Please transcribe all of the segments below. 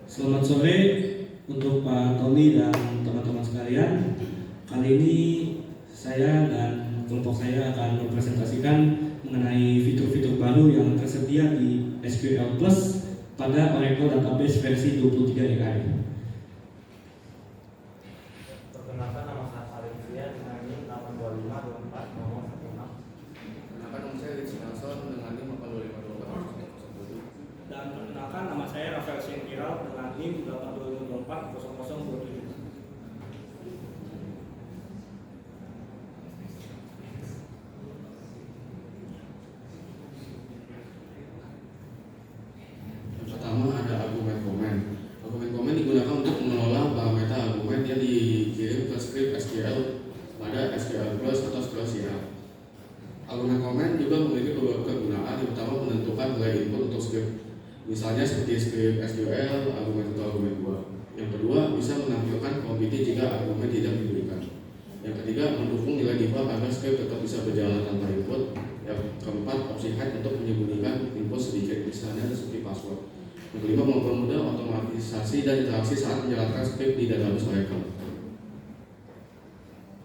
Selamat sore untuk Pak Tommy dan teman-teman sekalian. Kali ini saya dan kelompok saya akan mempresentasikan mengenai fitur-fitur baru yang tersedia di SQL Plus pada Oracle Database versi 23 AI. Perkenalkan, nama saya Salim Zia dengan NIM 82524 nomor 16. Perkenalkan, nama saya Rizky Nelson dengan NIM 82524. Dan perkenalkan, nama saya Rafael Sengkiral dengan NIM 825240027. Pertama ada argumen komen. Argumen komen digunakan untuk mengelola parameter argumen yang dikirim ke script SQL pada SQL Plus atau SQL CL. Argumen komen juga memiliki beberapa kegunaan. Yang pertama, menentukan nilai input untuk script, misalnya seperti script SQL, argumen 1, argumen 2. Yang kedua, bisa menampilkan property jika argumen tidak diberikan. Yang ketiga, mendukung nilai default agar script tetap bisa berjalan tanpa input. Yang keempat, opsi hide untuk menyembunyikan input sedikit, misalnya seperti password. Yang kelima, mempermudah otomatisasi dan interaksi saat menjalankan script di database Oracle.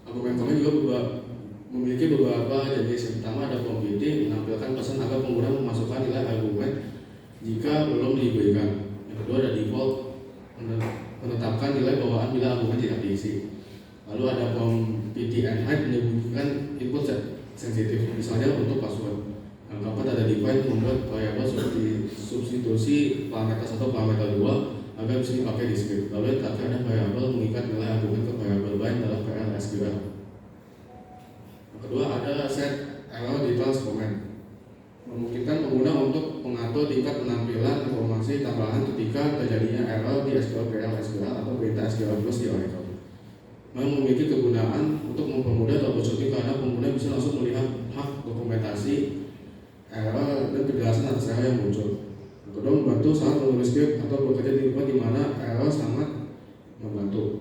Argumen komen juga memiliki beberapa jenis. Yang pertama ada property, menampilkan pesan agar pengguna memasukkan nilai argumen jika belum diberikan. Yang kedua ada default, menetapkan nilai bawaan bila argumen tidak diisi. Lalu ada property and hide, menyembunyikan input sensitif, misalnya untuk password. Yang keempat ada define, membuat variabel seperti substitusi parameter 1 parameter 2 agar bisa dipakai di script. Lalu yang terakhir ada variabel, mengikat nilai argumen ke variabel lain dalam PL SQL. Yang kedua ada set error details comment, memungkinkan pengguna untuk mengatur tingkat penampilan informasi tambahan ketika terjadinya error di SQL PL SQL atau beta SQL Plus di Oracle. Memiliki kegunaan untuk mempermudah troubleshooting karena pengguna bisa langsung melihat hak dokumentasi error dan penjelasan atas error yang muncul. Yang kedua, membantu saat menulis script atau bekerja di tempat di mana error sangat membantu.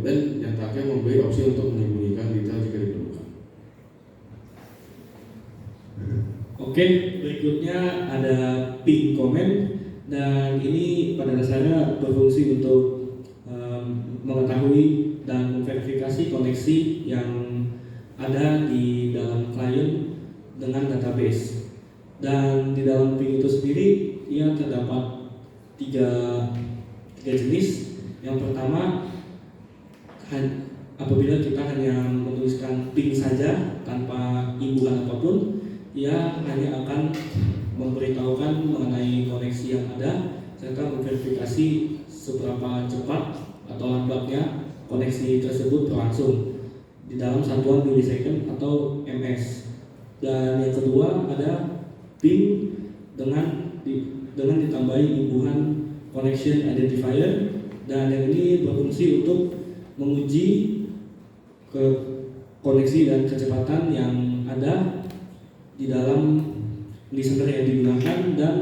Dan yang terakhir, memberi opsi untuk menyembunyikan detail jika diperlukan. Oke, berikutnya ada ping comment, dan ini pada dasarnya berfungsi untuk mengetahui dan memverifikasi koneksi yang ada di dalam klien dengan database. Dan di dalam ping itu sendiri ia terdapat tiga jenis. Yang pertama, apabila kita hanya menuliskan ping saja tanpa imbuhan apapun, ia hanya akan memberitahukan mengenai koneksi yang ada serta memverifikasi seberapa cepat atau lambatnya koneksi tersebut berlangsung di dalam satuan milisecond atau ms. Dan yang kedua ada ping dengan ditambahi imbuhan connection identifier, dan yang ini berfungsi untuk menguji ke koneksi dan kecepatan yang ada di dalam listener yang digunakan dan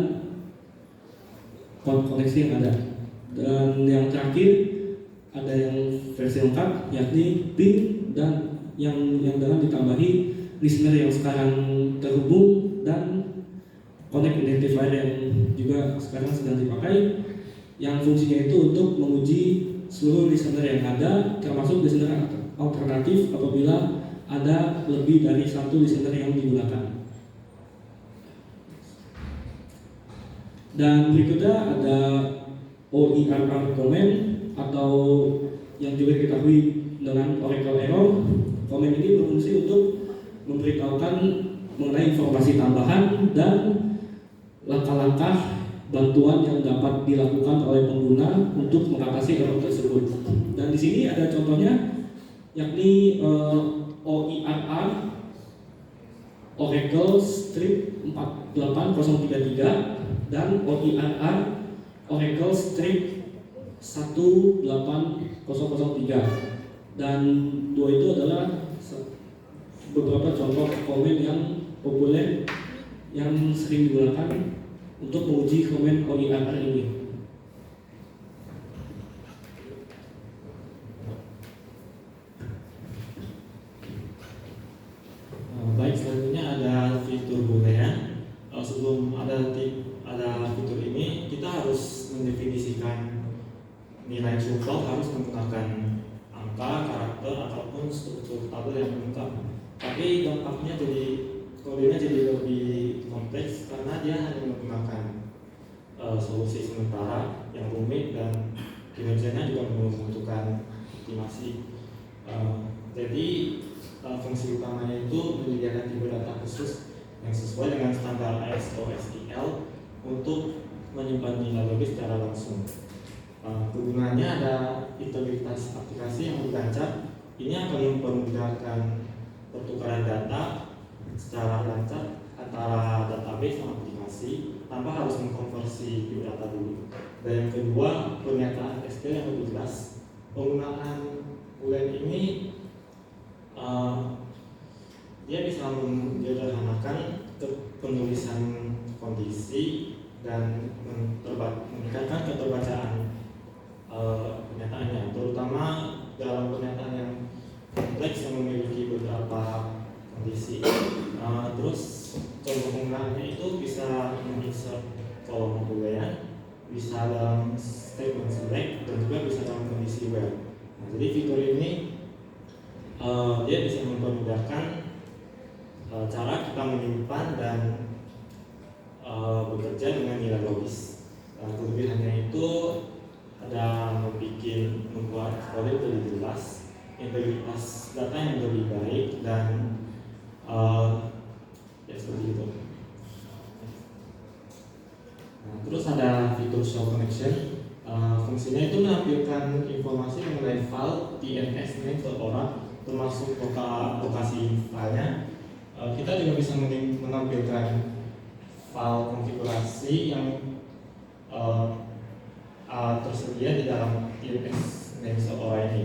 koneksi yang ada. Dan yang terakhir ada yang versi lengkap, yakni ping dan yang dengan ditambahi listener yang sekarang terhubung dan connect identifier yang juga sekarang sedang dipakai, yang fungsinya itu untuk menguji seluruh listener yang ada, termasuk listener alternatif apabila ada lebih dari satu listener yang digunakan. Dan berikutnya ada OIRR comment atau yang juga diketahui dengan Oracle error. Comment ini berfungsi untuk memberitahukan mengenai informasi tambahan dan langkah-langkah bantuan yang dapat dilakukan oleh pengguna untuk mengatasi error tersebut. Dan di sini ada contohnya, yakni OIRR Oracle strip 48033 dan OIRR Oracle strip 18003. Dan dua itu adalah beberapa contoh komen yang populer yang sering digunakan untuk menguji komen OIRR ini. Baik, selanjutnya ada fitur boolean. Sebelum ada ada fitur ini, kita harus mendefinisikan nilai true false harus menggunakan angka, karakter ataupun struktur tabel yang lengkap. Tapi dampaknya kodenya jadi lebih kompleks karena dia hanya menggunakan solusi sementara yang rumit dan kinerjanya juga membutuhkan optimasi. Jadi fungsi utamanya itu menyediakan tipe data khusus yang sesuai dengan standar ISO SQL untuk menyimpan nilai logis secara langsung. Kegunaannya ada integritas aplikasi yang bergancat. Ini akan mempermudahkan pertukaran data secara lancar antara database dan aplikasi tanpa harus mengkonversi big data dulu. Dan yang kedua, pernyataan SQL yang lebih jelas. Penggunaan Boolean ini dia bisa menyederhanakan penulisan kondisi dan meningkatkan keterbacaan pernyataannya, terutama dalam pernyataan yang kompleks yang memiliki beberapa kondisi. Terus contoh penggunaannya itu bisa menginsert kolom boolean, bisa dalam statement select, dan juga bisa dalam kondisi where. Jadi fitur ini dia bisa mempermudahkan cara kita menyimpan dan bekerja dengan nilai logis. Kelebihannya itu ada membuat kode lebih jelas, integritas data yang lebih baik, dan ya seperti itu. Terus ada fitur show connection. Fungsinya itu menampilkan informasi mengenai file DNS name seseorang, termasuk lokasi filenya. Kita juga bisa menampilkan file konfigurasi yang tersedia di dalam DNS name seseorang ini.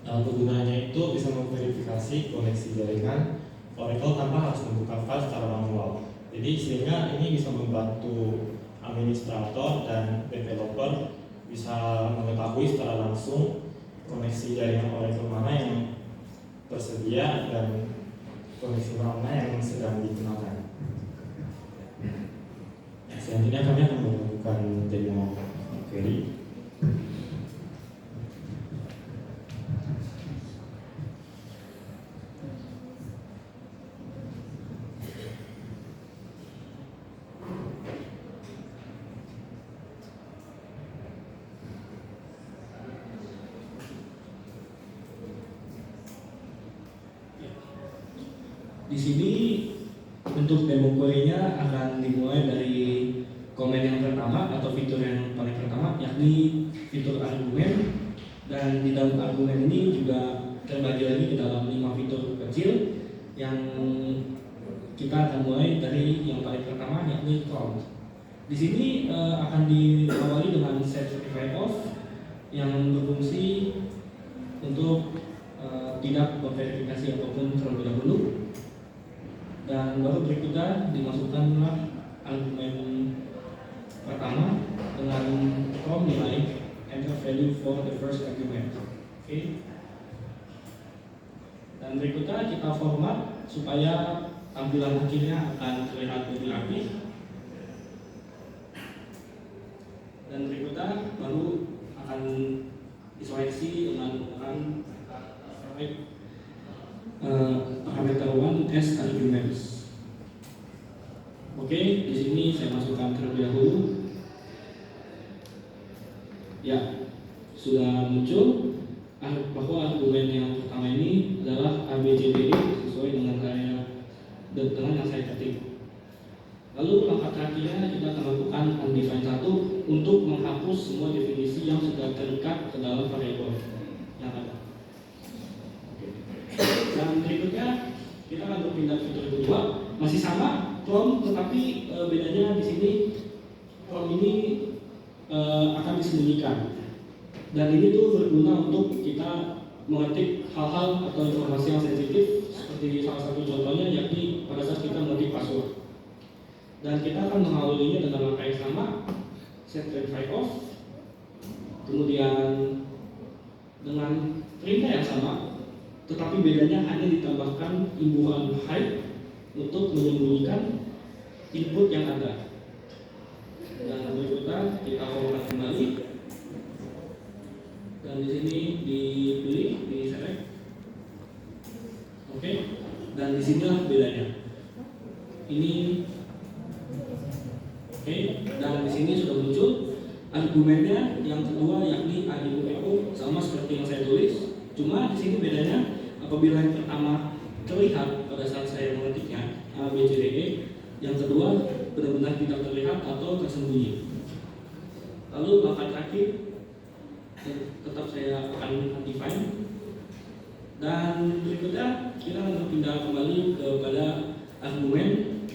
Penggunanya itu bisa memverifikasi koneksi jaringan Oracle tanpa harus membuka file secara manual. Jadi sehingga ini bisa membantu administrator dan developer bisa mengetahui secara langsung koneksi jaringan Oracle mana yang tersedia dan koneksi mana yang sedang digunakan. Selanjutnya kami akan melakukan demo query. Di sini untuk demo query-nya akan dimulai dari komen yang pertama atau fitur yang paling pertama, yakni fitur argumen. Dan di dalam argumen ini juga terbagi lagi ke dalam 5 fitur kecil yang kita akan mulai dari yang paling pertama, yakni count. Di sini akan diawali dengan set certified off yang berfungsi untuk tidak memverifikasi apapun terlebih dahulu. Dan baru berikutnya dimasukkanlah argumen pertama dengan from nilai enter value for the first argument. Oke. Dan berikutnya kita format supaya tampilan akhirnya akan terlihat lebih rapi. Dan berikutnya baru akan diseleksi dengan menggunakan parameter one as arguments. Oke, di sini saya masukkan terlebih dahulu. Ya, sudah muncul bahwa argumen yang pertama ini adalah ABCDE sesuai dengan yang saya ketik. Lalu langkah terakhirnya kita akan lakukan undefine 1 untuk menghapus semua definisi yang sudah terikat ke dalam variabel yang ada. Dan berikutnya kita akan berpindah fitur kedua, masih sama from, tetapi bedanya di sini from ini akan disembunyikan. Dan ini tuh berguna untuk kita mengetik hal-hal atau informasi yang sensitif, seperti salah satu contohnya yakni pada saat kita mengetik password. Dan kita akan mengawalinnya dengan langkah yang sama, set verify off, kemudian dengan perintah yang sama, tetapi bedanya hanya ditambahkan imbuhan hide untuk menyembunyikan input yang ada. kita format kembali, dan di sini dipilih, di select. Oke, dan di sinilah bedanya. Ini oke, dan di sini sudah muncul argumennya yang kedua, yakni A ibu EO, sama seperti yang saya tulis. Cuma di sini bedanya, apabila yang pertama terlihat pada saat saya mengetiknya A B C D E, yang kedua benar-benar tidak terlihat atau tersembunyi. Lalu langkah terakhir tetap saya akan define, dan berikutnya kita akan berpindah kembali kepada argumen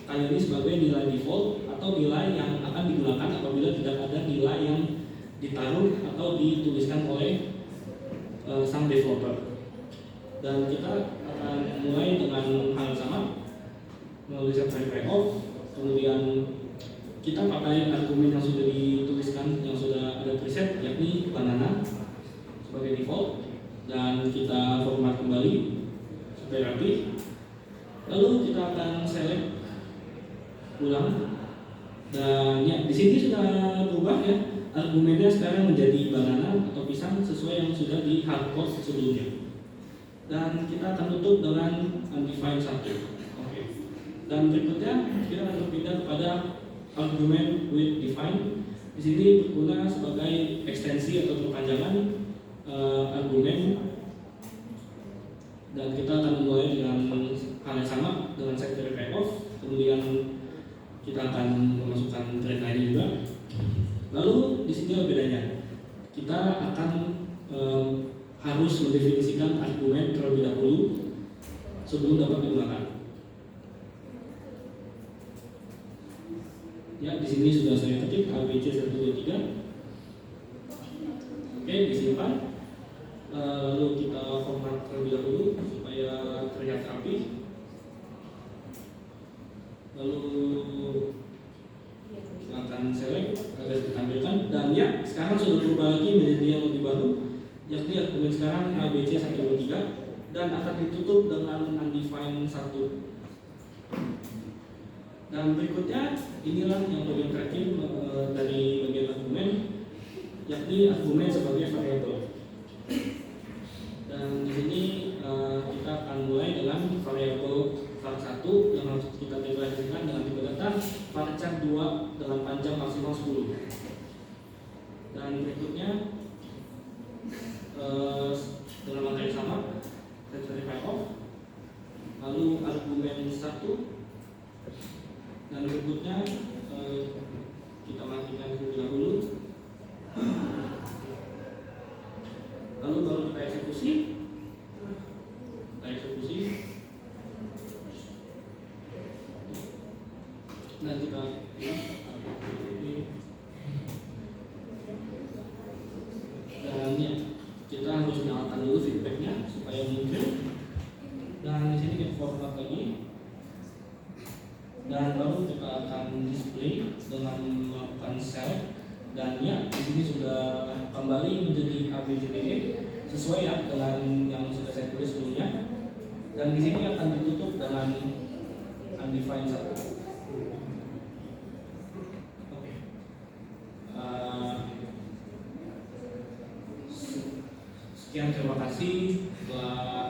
kali ini sebagai nilai default atau nilai yang akan digunakan apabila tidak ada nilai yang ditaruh atau dituliskan oleh sang developer. Dan kita akan mulai dengan hal yang sama, melalui set verify off, kemudian kita pakai argumen yang sudah dituliskan, yang sudah ada preset, yakni banana sebagai default, dan kita format kembali supaya rapi. Lalu kita akan select ulang, dan ya di sini sudah berubah ya, argumennya sekarang menjadi banana atau pisang sesuai yang sudah di hardcode sebelumnya. Dan kita akan tutup dengan undefined 1. Oke. Dan berikutnya kita akan berpindah kepada argument with define. Di sini berguna sebagai ekstensi atau perpanjangan argumen, dan kita akan mulai dengan hal yang sama dengan set verify off. Kemudian kita akan memasukkan thread ID juga. Lalu di sini bedanya, kita akan harus mendefinisikan argumen terlebih dahulu sebelum dapat digunakan. Ya, di sini sudah saya ketik ABC 1 2 3. Oke, disimpan. Lalu kita format terlebih dahulu supaya terlihat rapi. Lalu silakan select agar ditampilkan, dan ya sekarang sudah berubah lagi menjadi yang lebih baru, yakni argumen sekarang ABC 1 2 3, dan akan ditutup dengan undefined 1. Dan berikutnya inilah yang bagian terakhir dari bagian argumen, yakni argumen sebagai variabel. Dan di sini kita akan mulai dengan variabel var1 yang harus kita deklarasikan dengan tipe data varchar 2 dengan panjang maksimal 10. Dan berikutnya dengan langkah yang sama, set verify off, lalu argumen 1, dan berikutnya kita matikan terlebih dahulu, lalu baru kita eksekusi. Dan kita dan ya, kita harus nyalakan dulu feedbacknya supaya muncul. Dan di sini kita format lagi, dan baru kita akan display dengan melakukan select. Dan ya, di sini sudah kembali menjadi ABCDE sesuai ya dengan yang sudah saya tulis sebelumnya. Dan di sini akan ditutup dengan undefined 1. Sekian, terima kasih telah